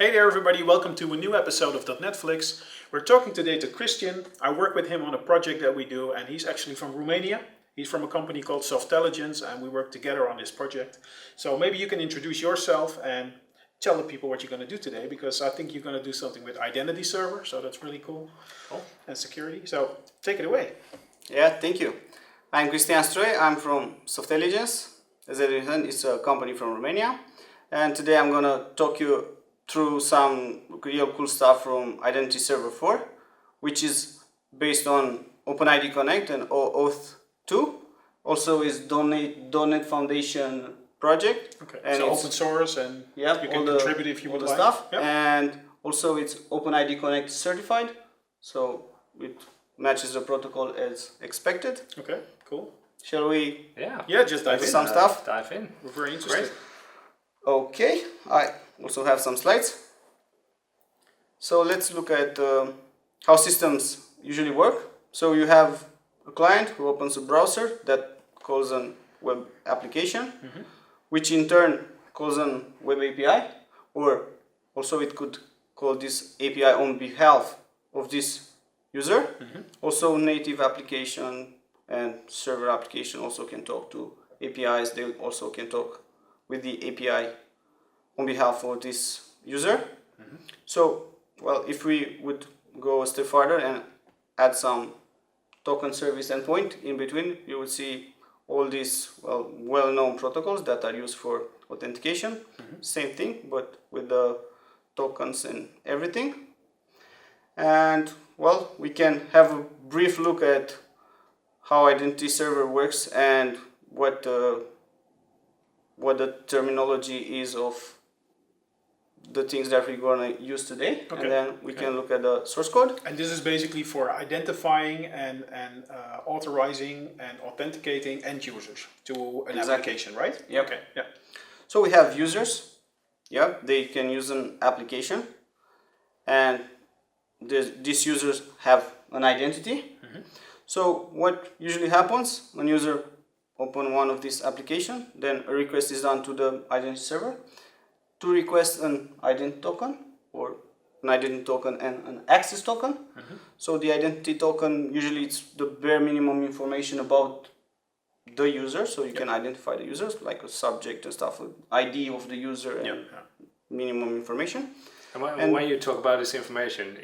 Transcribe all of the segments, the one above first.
Hey there everybody, welcome to a new episode of dotnetFlix. We're talking today to Cristian. I work with him on a project that we do and he's actually from Romania. He's from a company called Softelligence and we work together on this project. So maybe you can introduce yourself and tell the people what you're going to do today, because I think you're going to do something with IdentityServer, so that's really cool. And security. So take it away. Yeah, thank you. I'm Cristian Stroe. I'm from Softelligence. As I mentioned, it's a company from Romania. And today I'm going to talk you through some real cool stuff from IdentityServer 4, which is based on OpenID Connect and OAuth 2. Also is .NET Foundation project. Okay, and so open source and you can contribute if you would like. Stuff. Yep. And also it's OpenID Connect certified, so it matches the protocol as expected. Okay, cool. Shall we? Yeah, just dive in. Some stuff. Dive in. We're very interested. Great. Okay, I also have some slides. So let's look at how systems usually work. So you have a client who opens a browser that calls a web application, which in turn calls a web API, or also it could call this API on behalf of this user. Also native application and server application also can talk to APIs. They also can talk with the API on behalf of this user. So, well, if we would go a step further and add some token service endpoint in between, you would see all these well-known protocols that are used for authentication. Same thing, but with the tokens and everything. And well, we can have a brief look at how IdentityServer works and what the terminology is of the things that we're going to use today. Okay. And then we can look at the source code. And this is basically for identifying and authorizing and authenticating end users to an application, right? Yep. Okay. Yeah. So we have users. Yeah, they can use an application, and these users have an identity. So what usually happens when user open one of these applications, then a request is done to the identity server to request an identity token, or an identity token and an access token. So the identity token, usually it's the bare minimum information about the user, so you can identify the users, like a subject and stuff, ID of the user and minimum information. And when you talk about this information,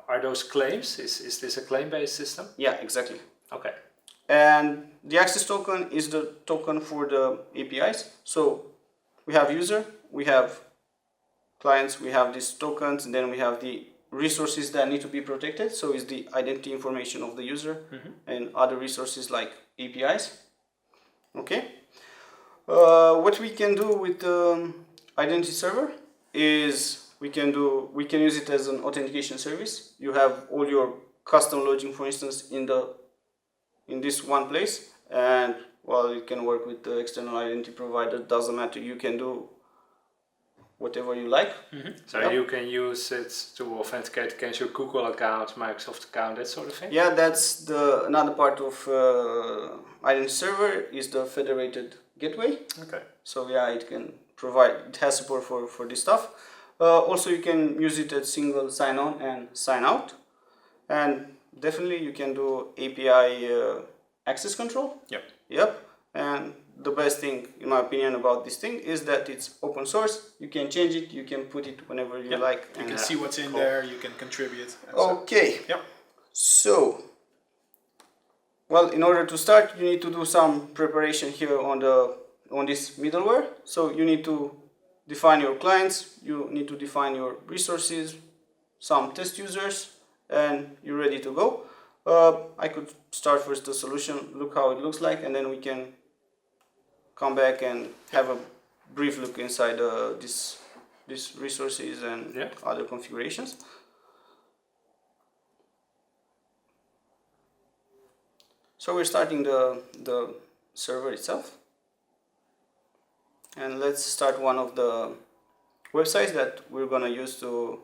are those claims? Is this a claim-based system? Yeah, exactly. Okay. And the access token is the token for the APIs. So we have user, we have clients, we have these tokens, and then we have the resources that need to be protected. So it's the identity information of the user and other resources like APIs. Okay. What we can do with Identity Server is we can use it as an authentication service. You have all your custom login, for instance, in this one place, and well, you can work with the external identity provider. Doesn't matter. You can do whatever you like. So you can use it to authenticate against your Google account, Microsoft account, that sort of thing. Yeah, that's another part of Identity Server is the federated gateway. Okay. So yeah, it can provide. It has support for this stuff. Also, you can use it as single sign-on and sign-out, and definitely you can do API access control. Yep. And the best thing, in my opinion, about this thing is that it's open source. You can change it. You can put it whenever you like. You can see what's in there. You can contribute. Okay. Yep. So, well, in order to start, you need to do some preparation here on this middleware. So you need to define your clients, you need to define your resources, some test users, and you're ready to go. I could start first the solution, look how it looks like, and then we can come back and have a brief look inside these resources and other configurations. So we're starting the server itself. And let's start one of the websites that we're going to use to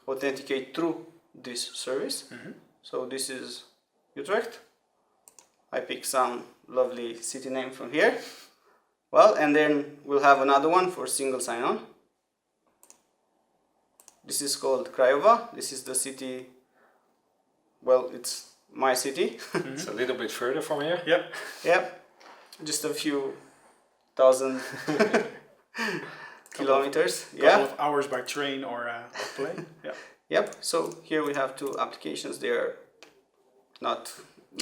authenticate through this service. So this is Utrecht. I picked some lovely city name from here. Well, and then we'll have another one for single sign-on. This is called Craiova. This is the city, well, it's my city. It's a little bit further from here. Yep. Yep, just a few thousand kilometers. Couple Yeah. of hours by train or plane. Yeah. Yep. So here we have two applications. They are not.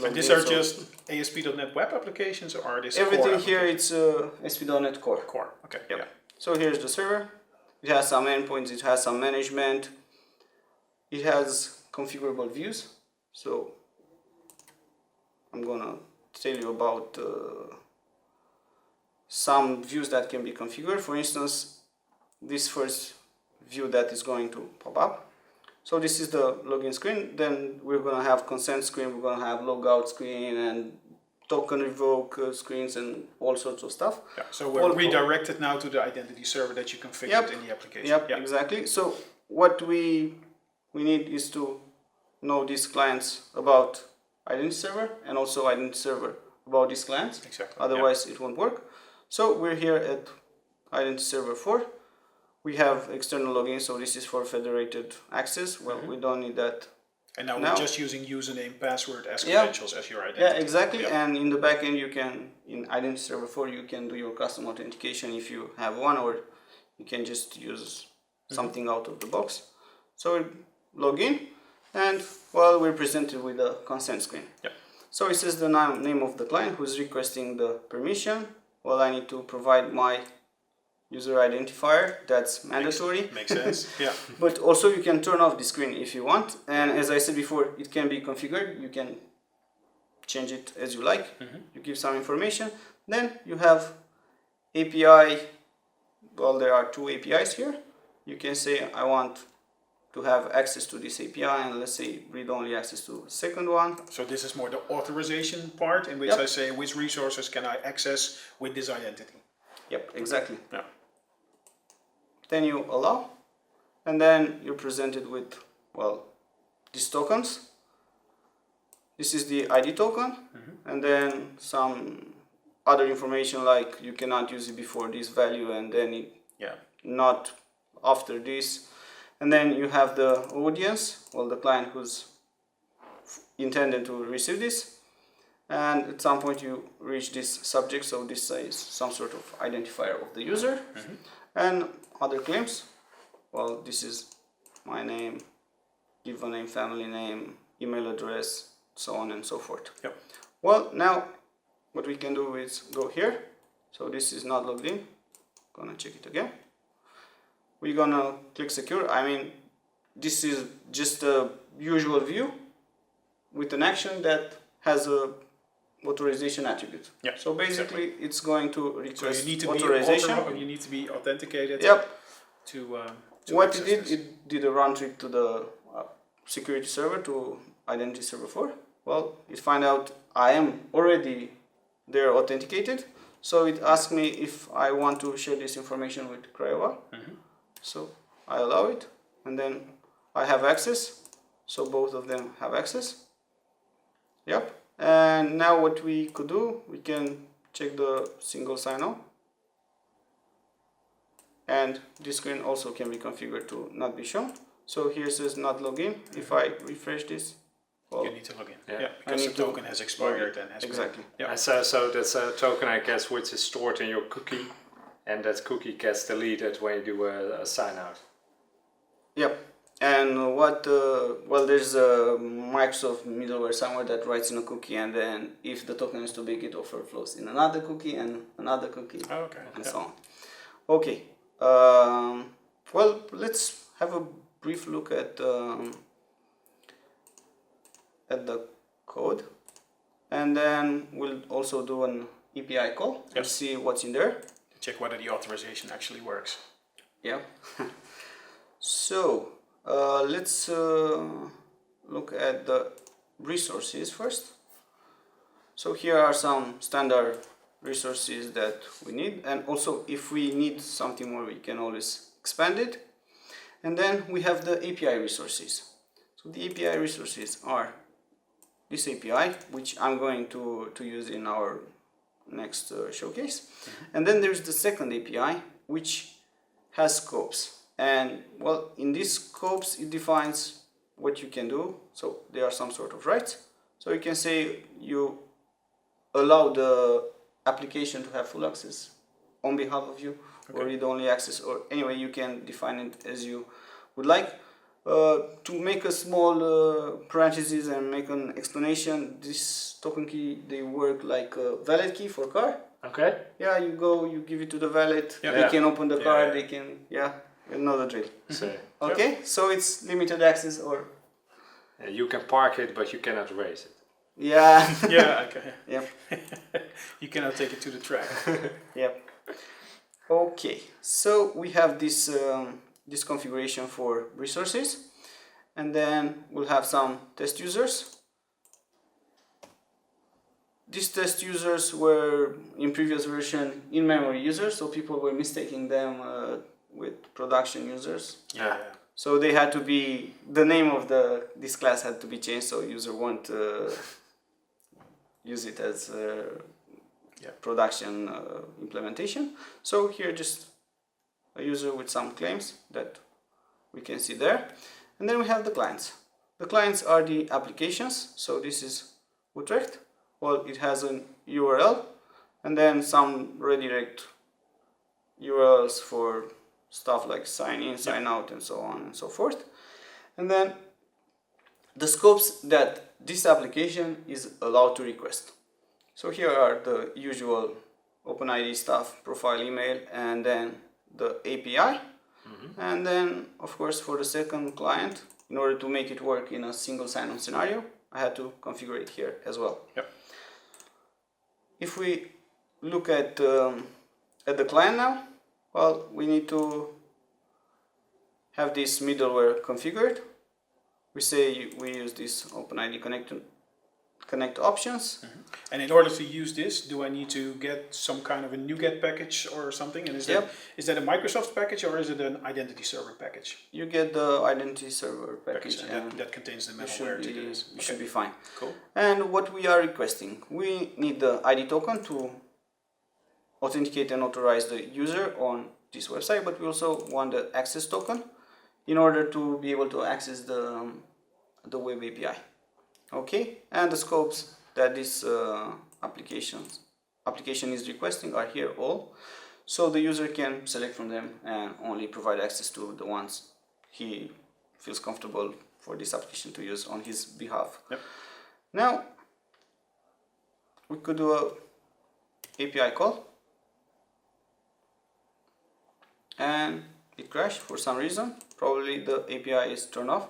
And these are just ASP.NET web applications, or are these everything core here. It's ASP.NET Core. Core. Okay. Yep. Yeah. So here's the server. It has some endpoints. It has some management. It has configurable views. So I'm gonna tell you about some views that can be configured. For instance, this first view that is going to pop up. So this is the login screen. Then we're gonna have consent screen. We're gonna have logout screen and token revoke screens and all sorts of stuff. Yeah. So we're redirected now to the identity server that you configured in the application. Yep. Exactly. So what we need is to know these clients about identity server and also identity server about these clients. Exactly. Otherwise it won't work. So we're here at identity server 4. We have external login, so this is for federated access. Well, we don't need that. And now we're just using username, password as Yeah. credentials as your identity. Yeah, exactly. Yeah. And in the backend, you can, in identity server 4, you can do your custom authentication if you have one, or you can just use something out of the box. So we log in, and well, we're presented with a consent screen. Yeah. So it says the name of the client who's requesting the permission. Well, I need to provide my user identifier. That's mandatory. Makes sense. Yeah. But also you can turn off the screen if you want. And as I said before, it can be configured. You can change it as you like. You give some information. Then you have API. Well, there are two APIs here. You can say I want to have access to this API, and let's say read-only access to the second one. So this is more the authorization part, in which Yep. I say which resources can I access with this identity. Yep, exactly. Yeah. Then you allow, and then you're presented with, well, these tokens. This is the ID token, and then some other information like you cannot use it before this value, and then it not after this. And then you have the audience, well, the client who's intended to receive this. And at some point you reach this subject, so this is some sort of identifier of the user. And other claims, well, this is my name, given name, family name, email address, so on and so forth. Yep. Well, now what we can do is go here. So this is not logged in. Gonna check it again. We're gonna click secure. I mean, this is just a usual view with an action that has a authorization attribute. Yeah, So basically, it's going to So request you need to authorization. you need to be authenticated. Yep. To What access it did, this. it did a round trip to the security server, to identity server 4. Well, it find out I am already there authenticated. So it asked me if I want to share this information with Craiova. So I allow it, and then I have access. So both of them have access. Yep. And now what we could do, we can check the single sign-on. And this screen also can be configured to not be shown. So here says not login. If I refresh this, well, You need to log in. Yeah. Yeah, because the token has expired and has exactly. been. Yeah. And so that's a token, I guess, which is stored in your cookie, and that cookie gets deleted when you do a sign out. Yep. And what, well, there's a Microsoft middleware somewhere that writes in a cookie, and then if the token is too big, it overflows in another cookie and another cookie, Oh, okay. and Yeah. so on. Okay. Well, let's have a brief look at the code, and then we'll also do an API call and Yes. see what's in there. Check whether the authorization actually works. Yeah. So let's look at the resources first. So here are some standard resources that we need, and also if we need something more, we can always expand it. And then we have the API resources. So the API resources are this API, which I'm going to use in our next showcase. And then there's the second API, which has scopes. And well, in these scopes, it defines what you can do. So there are some sort of rights. So you can say you allow the application to have full access on behalf of you, or read-only access, or anyway, you can define it as you would like. To make a small parenthesis and make an explanation, this token key, they work like a valet key for car. Okay. Yeah, you go, you give it to the valet, Yeah. they can open the car, Yeah. they can, you know the drill. So Okay, so it's limited access or, you can park it, but you cannot raise it. yeah, Yeah, okay. yep, You cannot take it to the track. yep. Okay, so we have this, this configuration for resources, and then we'll have some test users. These test users were in previous version in-memory users, so people were mistaking them with production users. Yeah. So they had to be, the name of this class had to be changed, so user won't use it as production implementation. So here just a user with some claims that we can see there. And then we have the clients. The clients are the applications, so this is Utrecht. Well, it has an URL and then some redirect URLs for stuff like sign in, sign out, and so on and so forth. And then the scopes that this application is allowed to request. So here are the usual OpenID stuff, profile, email, and then the API. And then, of course, for the second client, in order to make it work in a single sign-on scenario, I had to configure it here as well. Yep. If we look at the client now, well, we need to have this middleware configured. We say we use this OpenID connect options. And in order to use this, do I need to get some kind of a NuGet package or something? And is that a Microsoft package or is it an IdentityServer package? You get the IdentityServer package, and that contains the malware to do this. You should be fine. Cool. And what we are requesting, we need the ID token to authenticate and authorize the user on this website, but we also want the access token in order to be able to access the web API. Okay, and the scopes that this application is requesting are here all, so the user can select from them and only provide access to the ones he feels comfortable for this application to use on his behalf. Yep. Now we could do a API call and it crashed for some reason. Probably the API is turned off.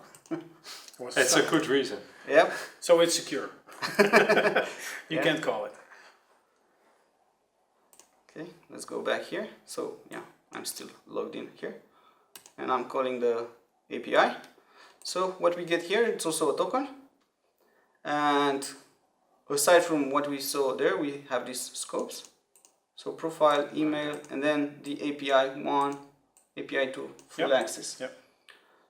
It's a good reason. Yep. So it's secure. You can't call it. Okay, let's go back here. So yeah, I'm still logged in here and I'm calling the API. So what we get here, it's also a token, and aside from what we saw there, we have these scopes. So profile, email, and then the API 1, API 2, full access. Yep.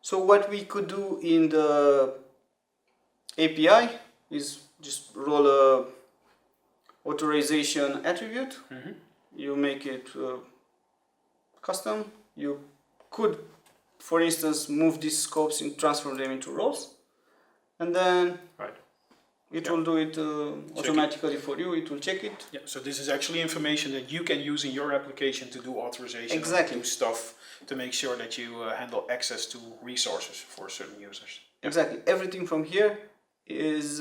So what we could do in the API is just roll a authorization attribute. You make it custom. You could, for instance, move these scopes and transform them into roles, and then it will do it automatically for you. It will check it. Yeah. So this is actually information that you can use in your application to do authorization. Exactly. Do stuff to make sure that you handle access to resources for certain users. Exactly. Everything from here is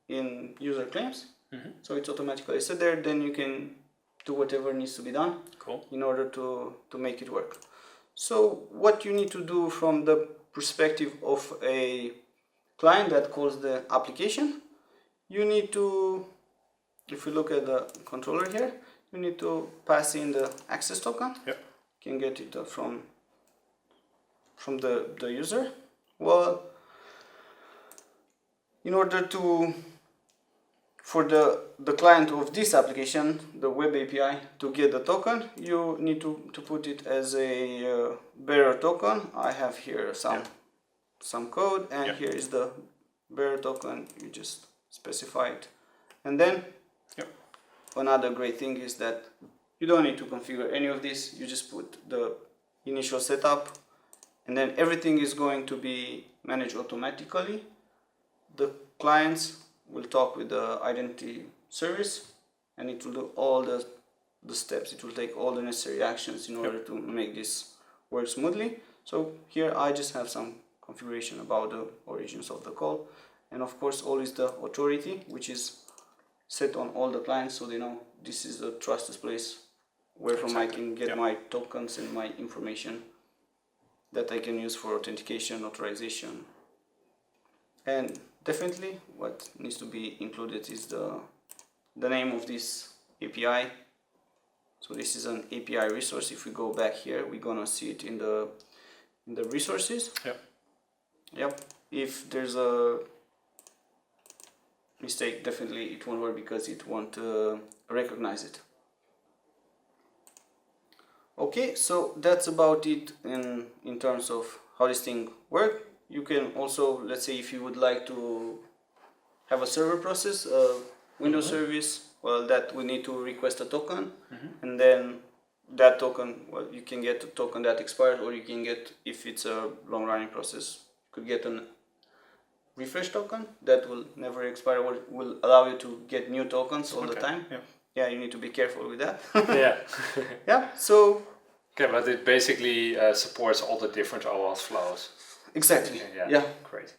in user claims, so it's automatically set there. Then you can do whatever needs to be done. Cool. In order to make it work. So what you need to do from the perspective of a client that calls the application, you need to, if you look at the controller here, you need to pass in the access token. Yep. You can get it from the user. Well, in order to, for the client of this application, the web API, to get the token, you need to put it as a bearer token. I have here some code, and here is the bearer token. You just specify it, and then another great thing is that you don't need to configure any of this. You just put the initial setup and then everything is going to be managed automatically. The clients will talk with the identity service, and it will do all the steps. It will take all the necessary actions in order to make this work smoothly. So here I just have some configuration about the origins of the call, and of course always the authority, which is set on all the clients, so they know this is the trusted place where from I can get my tokens and my information that I can use for authentication, authorization. And definitely what needs to be included is the name of this API. So this is an API resource. If we go back here, we're gonna see it in the resources. Yep. If there's a mistake, definitely it won't work because it won't recognize it. Okay, so that's about it in terms of how this thing works. You can also, let's say, if you would like to have a server process, a Windows service, well, that we need to request a token, and then that token, well, you can get a token that expired, or you can get, if it's a long-running process, you could get a refresh token that will never expire, or will allow you to get new tokens all the time. Yeah, you need to be careful with that. Yeah, so... Okay, but it basically supports all the different OAuth flows. Exactly, yeah. Great.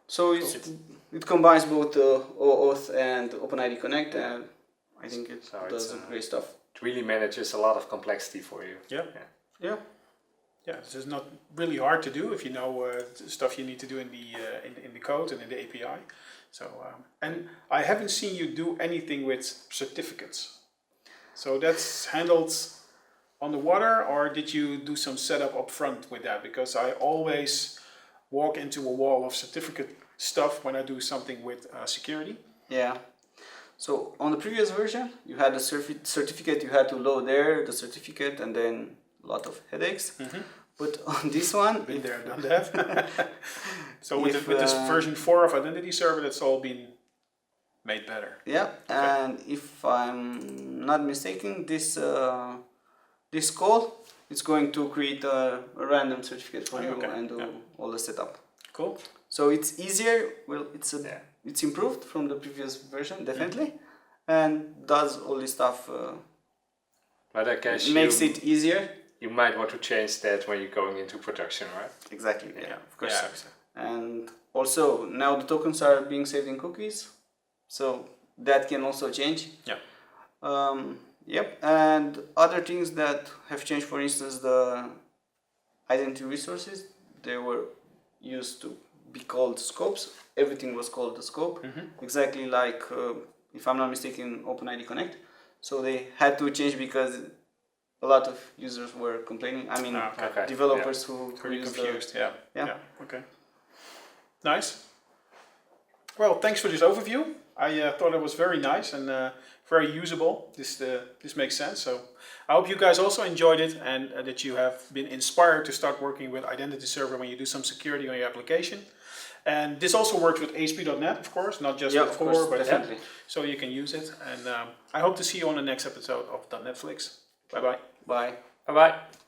So it combines both OAuth and OpenID Connect, and I think it does great stuff. It really manages a lot of complexity for you. Yeah. This is not really hard to do if you know stuff you need to do in the code and in the API. So and I haven't seen you do anything with certificates. So that's handled on the water, or did you do some setup up front with that? Because I always walk into a wall of certificate stuff when I do something with security. Yeah. So on the previous version, you had a certificate, you had to load there, the certificate, and then a lot of headaches. But on this one... Been there, done that. So with this version 4 of IdentityServer, that's all been made better. Yeah, and if I'm not mistaken, this call is going to create a random certificate for you and do all the setup. Cool. So it's easier. Well, it's improved from the previous version, definitely, and does all this stuff. But I guess makes it easier. You might want to change that when you're going into production, right? Exactly. Yeah, of course. Yeah. And also now the tokens are being saved in cookies, so that can also change. Yep, and other things that have changed, for instance, the identity resources, they were used to be called scopes. Everything was called the scope, exactly like, if I'm not mistaken, OpenID Connect. So they had to change because a lot of users were complaining. I mean, developers who were confused. Okay. Nice. Well, thanks for this overview. I thought it was very nice and very usable. This makes sense. So I hope you guys also enjoyed it, and that you have been inspired to start working with IdentityServer when you do some security on your application. And this also works with ASP.NET, of course, not just with Core, but definitely. So you can use it. And I hope to see you on the next episode of dotnetFlix. Bye-bye. Bye. Bye-bye.